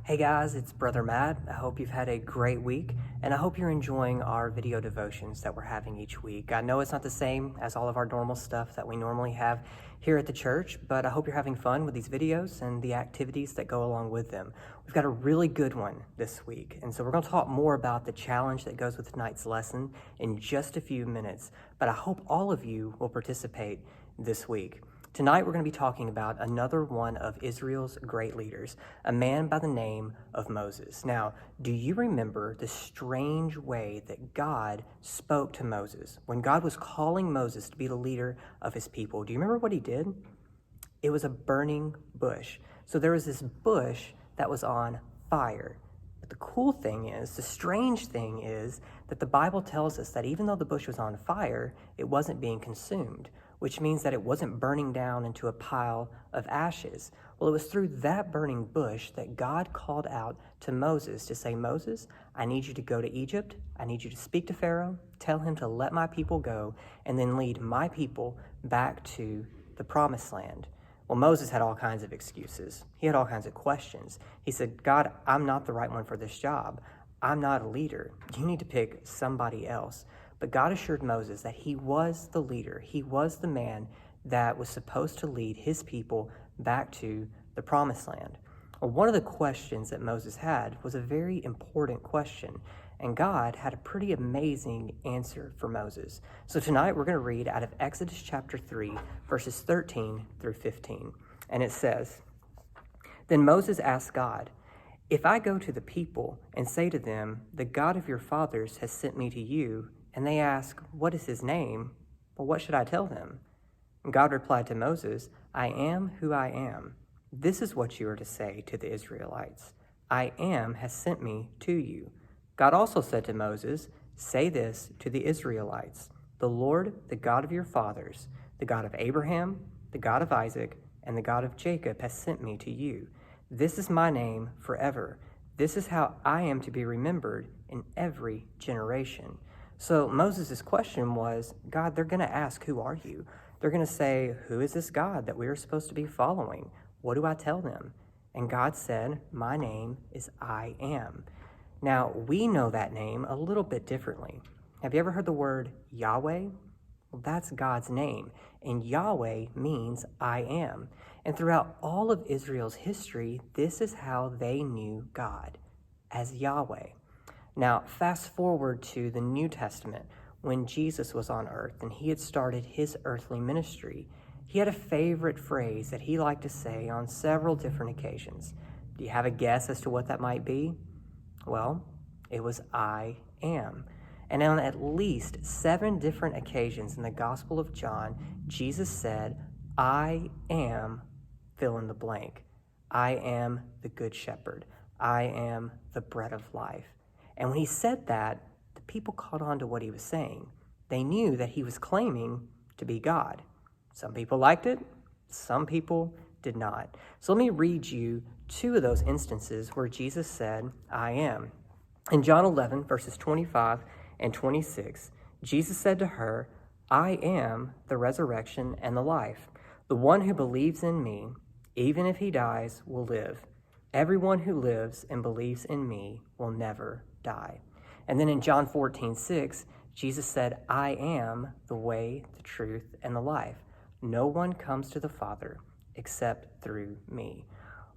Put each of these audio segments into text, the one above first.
Hey guys, it's Brother Matt. I hope you've had a great week, and I hope you're enjoying our video devotions that we're having each week. I know it's not the same as all of our normal stuff that we normally have here at the church, but I hope you're having fun with these videos and the activities that go along with them. We've got a really good one this week, and so we're going to talk more about the challenge that goes with tonight's lesson in just a few minutes, but I hope all of you will participate this week. Tonight, we're going to be talking about another one of Israel's great leaders, a man by the name of Moses. Now, do you remember the strange way that God spoke to Moses? When God was calling Moses to be the leader of his people, do you remember what he did? It was a burning bush. So there was this bush that was on fire. But the cool thing is, the strange thing is, that the Bible tells us that even though the bush was on fire, it wasn't being consumed, which means that it wasn't burning down into a pile of ashes. Well, it was through that burning bush that God called out to Moses to say, Moses, I need you to go to Egypt. I need you to speak to Pharaoh, tell him to let my people go, and then lead my people back to the promised land. Well, Moses had all kinds of excuses. He had all kinds of questions. He said, God, I'm not the right one for this job. I'm not a leader. You need to pick somebody else. But God assured Moses that he was the leader. He was the man that was supposed to lead his people back to the promised land. Well, one of the questions that Moses had was a very important question, and God had a pretty amazing answer for Moses. So tonight we're going to read out of Exodus chapter 3, verses 13 through 15. And it says, Then Moses asked God, If I go to the people and say to them, The God of your fathers has sent me to you, and they ask, What is his name? Well, what should I tell them? And God replied to Moses, I am who I am. This is what you are to say to the Israelites. I am has sent me to you. God also said to Moses, Say this to the Israelites. The Lord, the God of your fathers, the God of Abraham, the God of Isaac, and the God of Jacob has sent me to you. This is my name forever. This is how I am to be remembered in every generation. So Moses' question was, God, they're going to ask, who are you? They're going to say, who is this God that we are supposed to be following? What do I tell them? And God said, my name is I am. Now, we know that name a little bit differently. Have you ever heard the word Yahweh? Well, that's God's name. And Yahweh means I am. And throughout all of Israel's history, this is how they knew God, as Yahweh. Now, fast forward to the New Testament, when Jesus was on earth and he had started his earthly ministry. He had a favorite phrase that he liked to say on several different occasions. Do you have a guess as to what that might be? Well, it was I am. And on at least 7 different occasions in the Gospel of John, Jesus said, I am fill in the blank. I am the good shepherd. I am the bread of life. And when he said that, the people caught on to what he was saying. They knew that he was claiming to be God. Some people liked it, some people did not. So let me read you 2 of those instances where Jesus said, I am. In John 11, verses 25 and 26, Jesus said to her, I am the resurrection and the life. The one who believes in me, even if he dies, will live. Everyone who lives and believes in me will never die. And then in John 14:6, Jesus said, I am the way, the truth, and the life. No one comes to the Father except through me.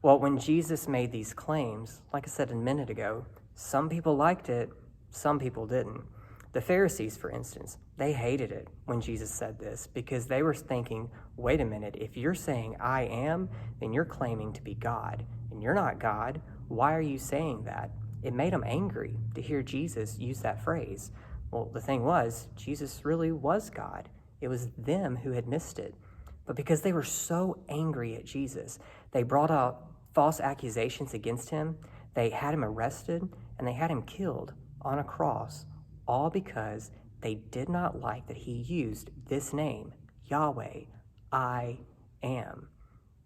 Well, when Jesus made these claims, like I said a minute ago, some people liked it, some people didn't. The Pharisees, for instance, they hated it when Jesus said this because they were thinking, wait a minute, if you're saying I am, then you're claiming to be God, and you're not God. Why are you saying that? It made them angry to hear Jesus use that phrase. Well, the thing was, Jesus really was God. It was them who had missed it. But because they were so angry at Jesus, they brought out false accusations against him. They had him arrested, and they had him killed on a cross, all because they did not like that he used this name, Yahweh, I am.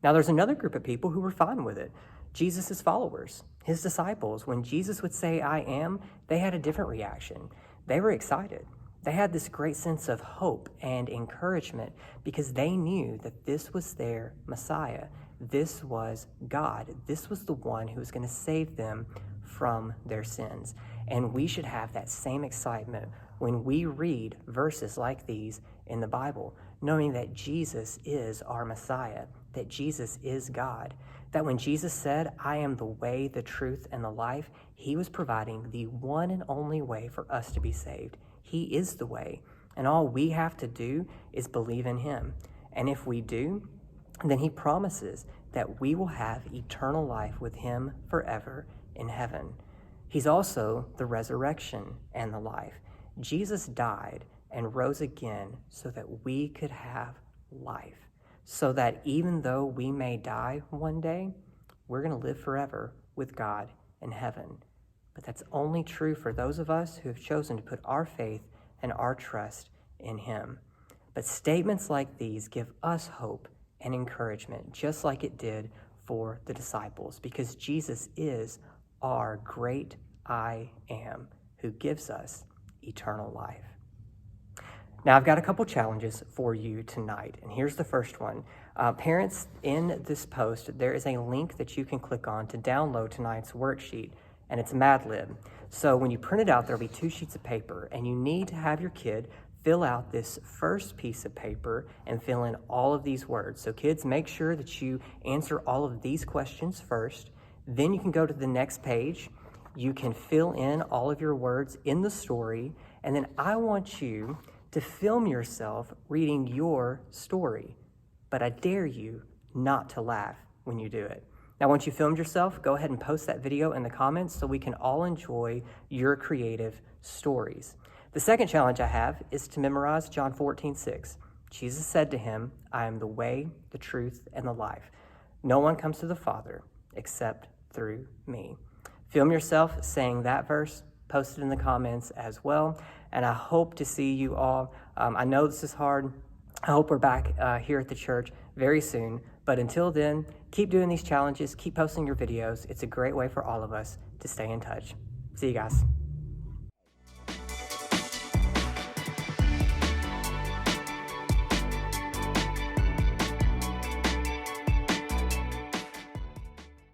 Now, there's another group of people who were fine with it. Jesus' followers, his disciples, when Jesus would say, I am, they had a different reaction. They were excited. They had this great sense of hope and encouragement because they knew that this was their Messiah. this was God. This was the one who was going to save them from their sins. And we should have that same excitement when we read verses like these in the Bible, knowing that Jesus is our Messiah, that Jesus is God, that when Jesus said, I am the way, the truth, and the life, he was providing the one and only way for us to be saved. He is the way, and all we have to do is believe in him. And if we do, then he promises that we will have eternal life with him forever in heaven. He's also the resurrection and the life. Jesus died and rose again so that we could have life, so that even though we may die one day, we're going to live forever with God in heaven. But that's only true for those of us who have chosen to put our faith and our trust in him. But statements like these give us hope and encouragement, just like it did for the disciples, because Jesus is our great I am, who gives us eternal life. Now, I've got a couple challenges for you tonight, and here's the first one. Parents, in this post, there is a link that you can click on to download tonight's worksheet, and it's Mad Lib. So when you print it out, there'll be 2 sheets of paper, and you need to have your kid fill out this first piece of paper and fill in all of these words. So kids, make sure that you answer all of these questions first. Then you can go to the next page. You can fill in all of your words in the story, and then I want you to film yourself reading your story, but I dare you not to laugh when you do it. Now, once you filmed yourself, go ahead and post that video in the comments so we can all enjoy your creative stories. The second challenge I have is to memorize John 14:6. Jesus said to him, I am the way, the truth, and the life. No one comes to the Father except through me. Film yourself saying that verse, post it in the comments as well, and I hope to see you all. I know this is hard. I hope we're back here at the church very soon, but until then, keep doing these challenges, keep posting your videos. It's a great way for all of us to stay in touch. See you guys.